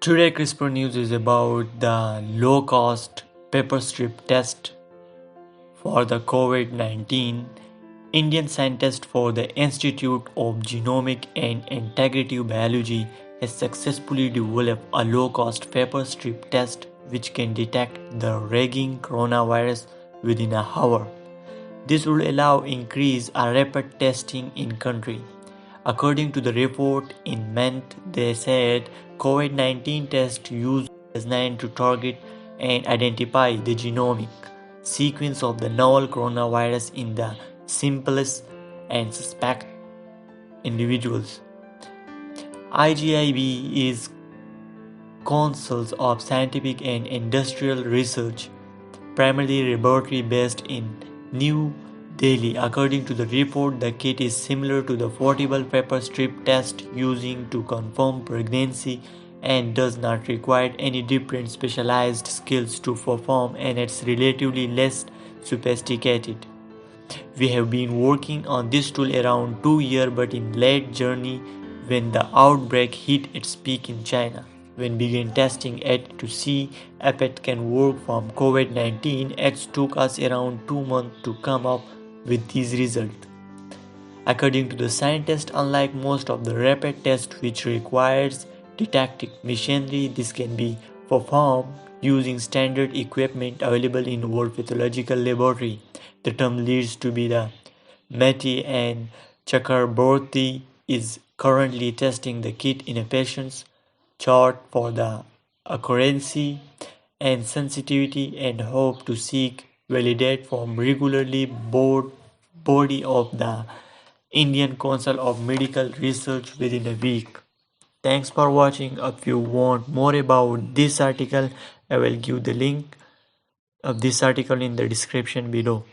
Today, CRISPR news is about the low-cost paper strip test for the COVID-19. Indian scientist for the Institute of Genomic and Integrative Biology has successfully developed a low-cost paper strip test which can detect the raging coronavirus within an hour. This would allow increase a rapid testing in country. According to the report in Ment, they said COVID-19 test used designed to target and identify the genomic sequence of the novel coronavirus in the simplest and suspect individuals. IGIB is Councils of Scientific and Industrial Research, primarily laboratory based in New Delhi. According to the report, the kit is similar to the portable paper strip test using to confirm pregnancy and does not require any different specialized skills to perform, and it's relatively less sophisticated. We have been working on this tool around 2 years, but in late journey when the outbreak hit its peak in China. When began testing it to see if it can work from COVID-19, it took us around 2 months to come up with these results. According to the scientist, unlike most of the rapid tests which requires detecting machinery, this can be performed using standard equipment available in World Pathological Laboratory. The term leads to be the Mehti and Chakraborty is currently testing the kit in a patient's chart for the accuracy and sensitivity and hope to seek validate from regularly body of the Indian Council of Medical Research within a week. Thanks for watching. If you want more about this article, I will give the link of this article in the description below.